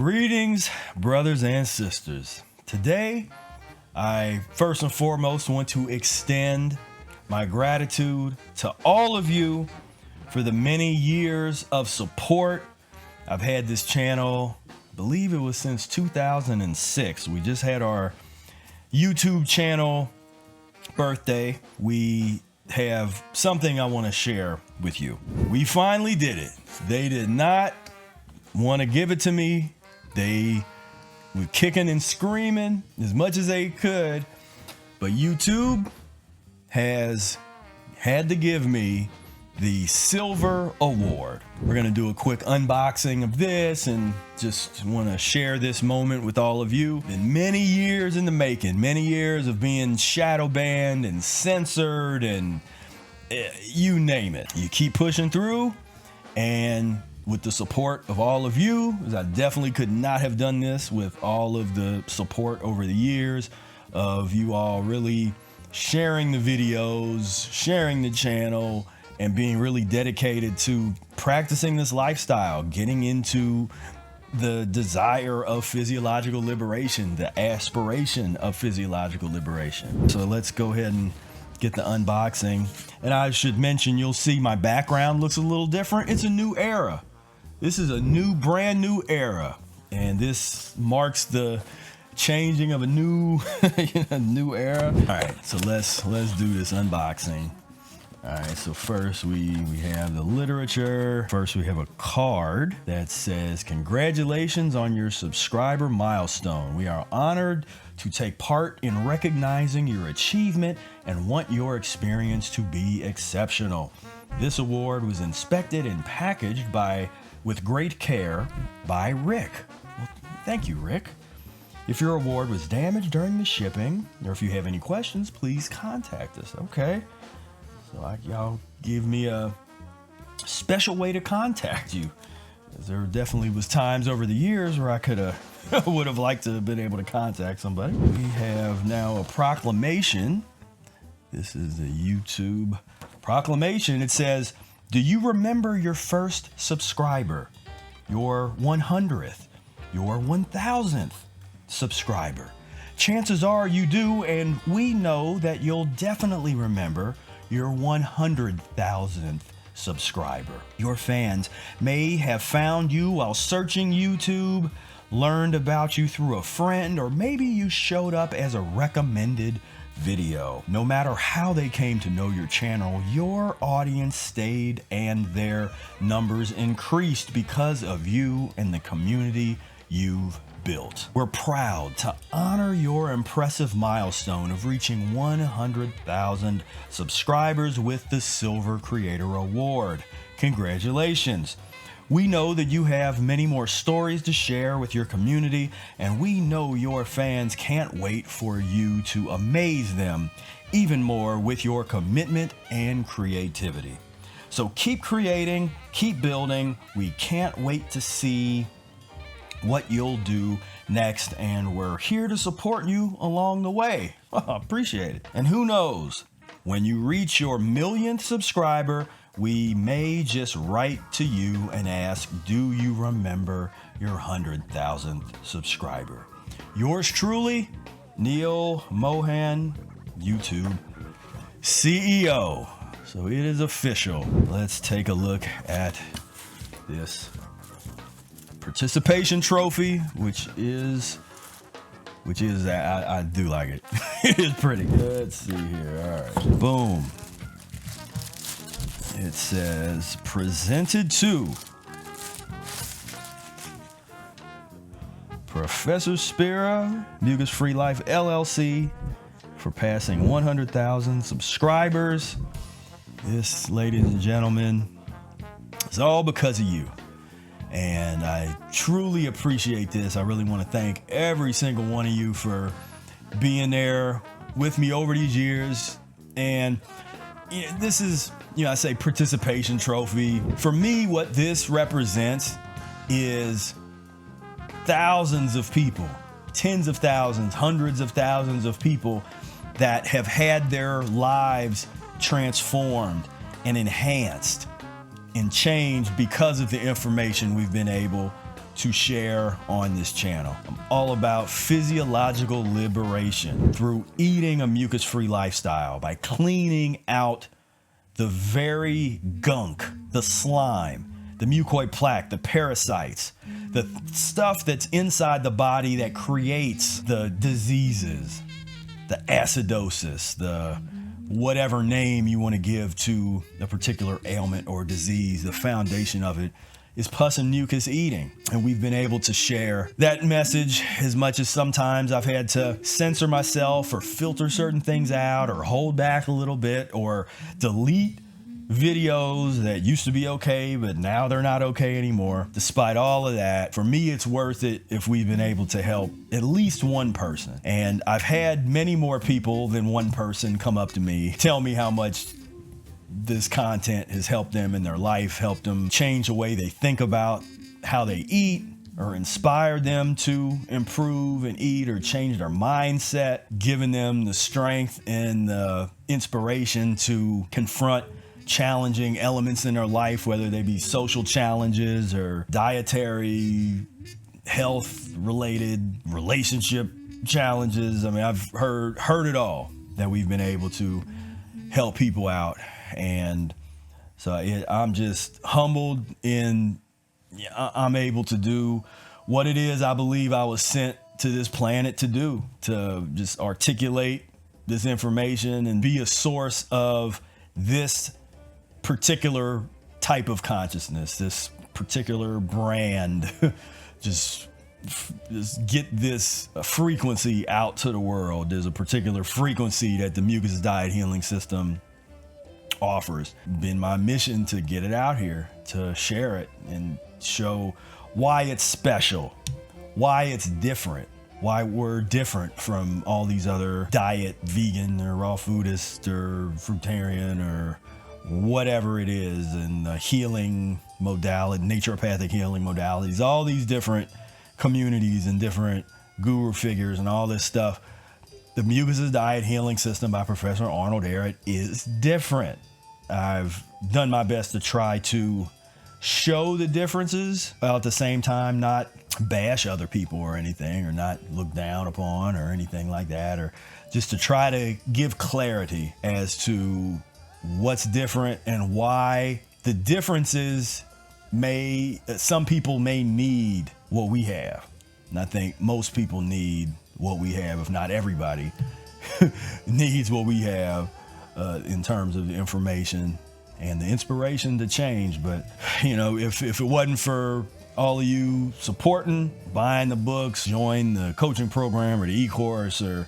Greetings, brothers and sisters. Today, I first and foremost want to extend my gratitude to all of you for the many years of support. I've had this channel, I believe it was since 2006. We just had our YouTube channel birthday. We have something I want to share with you. We finally did it. They did not want to give it to me. They were kicking and screaming as much as they could, but YouTube has had to give me the Silver Award. We're going to do a quick unboxing of this and just want to share this moment with all of you. Been many years in the making, many years of being shadow banned and censored and you name it. You keep pushing through, and with the support of all of you, as I definitely could not have done this with all of the support over the years of you all really sharing the videos, sharing the channel, and being really dedicated to practicing this lifestyle, getting into the desire of physiological liberation, the aspiration of physiological liberation. So let's go ahead and get the unboxing. And I should mention, you'll see my background looks a little different. It's a new era. This is a brand new era, and this marks the changing of a new new era. All right, so let's do this unboxing. All right, so first we have the literature. First we have a card that says, "Congratulations on your subscriber milestone. We are honored to take part in recognizing your achievement and want your experience to be exceptional. This award was inspected and packaged with great care by Rick." Well, thank you, Rick. "If your award was damaged during the shipping, or if you have any questions, please contact us." Okay. So y'all give me a special way to contact you. There definitely was times over the years where I would have liked to have been able to contact somebody. We have now a proclamation. This is a YouTube proclamation. It says, "Do you remember your first subscriber, your 100th, your 1000th subscriber? Chances are you do, and we know that you'll definitely remember your 100,000th subscriber. Your fans may have found you while searching YouTube, learned about you through a friend, or maybe you showed up as a recommended video. No matter how they came to know your channel, your audience stayed and their numbers increased because of you and the community you've built. We're proud to honor your impressive milestone of reaching 100,000 subscribers with the Silver Creator Award. Congratulations. We know that you have many more stories to share with your community, and we know your fans can't wait for you to amaze them even more with your commitment and creativity. So keep creating, keep building. We can't wait to see what you'll do next, and we're here to support you along the way." Appreciate it. And who knows, when you reach your 1,000,000th subscriber, we may just write to you and ask, "Do you remember your 100,000th subscriber?" Yours truly, Neil Mohan, YouTube CEO. So it is official. Let's take a look at this participation trophy, which is I do like it. It is pretty. Let's see here. All right, boom. It says, "Presented to Professor Spira, Mucus-free Life LLC, for passing 100,000 subscribers. This, ladies and gentlemen, is all because of you. And I truly appreciate this. I really want to thank every single one of you for being there with me over these years. And this is, I say participation trophy. For me, what this represents is thousands of people, tens of thousands, hundreds of thousands of people that have had their lives transformed and enhanced and changed because of the information we've been able to share on this channel. I'm all about physiological liberation through eating a mucus-free lifestyle by cleaning out the very gunk, the slime, the mucoid plaque, the parasites, the stuff that's inside the body that creates the diseases, the acidosis, the whatever name you want to give to a particular ailment or disease. The foundation of it is pus and mucus eating. And we've been able to share that message as much as sometimes I've had to censor myself or filter certain things out or hold back a little bit or delete videos that used to be okay, but now they're not okay anymore. Despite all of that, for me, it's worth it if we've been able to help at least one person. And I've had many more people than one person come up to me, tell me how much this content has helped them in their life, helped them change the way they think about how they eat, or inspired them to improve and eat or change their mindset, giving them the strength and the inspiration to confront challenging elements in their life, whether they be social challenges or dietary, health-related, relationship challenges. I mean, I've heard it all, that we've been able to help people out. And so I'm just humbled in I'm able to do what it is I believe I was sent to this planet to do, to just articulate this information and be a source of this particular type of consciousness, this particular brand. just get this frequency out to the world. There's a particular frequency that the Mucusless Diet Healing System offers. Been my mission to get it out here, to share it and show why it's special, why it's different, why we're different from all these other diet, vegan or raw foodist or fruitarian or whatever it is, and the healing modality, naturopathic healing modalities, all these different communities and different guru figures and all this stuff. The Mucusless Diet Healing System by Professor Arnold Ehret is different. I've done my best to try to show the differences, while at the same time not bash other people or anything, or not look down upon or anything like that, or just to try to give clarity as to what's different and why the differences some people may need what we have. And I think most people need what we have, if not everybody needs what we have in terms of the information and the inspiration to change. But you know, if it wasn't for all of you supporting, buying the books, join the coaching program or the e-course, or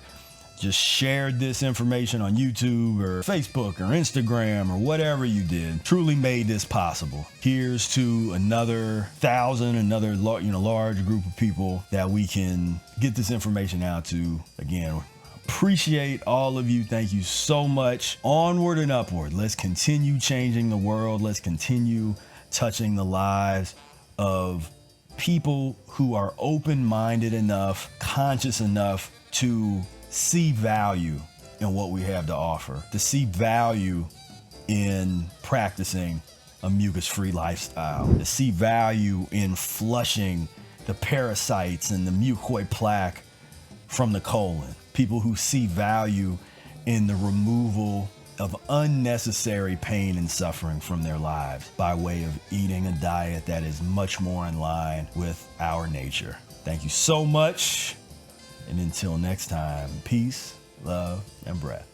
just shared this information on YouTube or Facebook or Instagram or whatever you did, truly made this possible. Here's to another 1,000, another large group of people that we can get this information out to. Again, appreciate all of you. Thank you so much. Onward and upward. Let's continue changing the world. Let's continue touching the lives of people who are open-minded enough, conscious enough to see value in what we have to offer, to see value in practicing a mucus-free lifestyle, to see value in flushing the parasites and the mucoid plaque from the colon. People who see value in the removal of unnecessary pain and suffering from their lives by way of eating a diet that is much more in line with our nature. Thank you so much. And until next time, peace, love, and breath.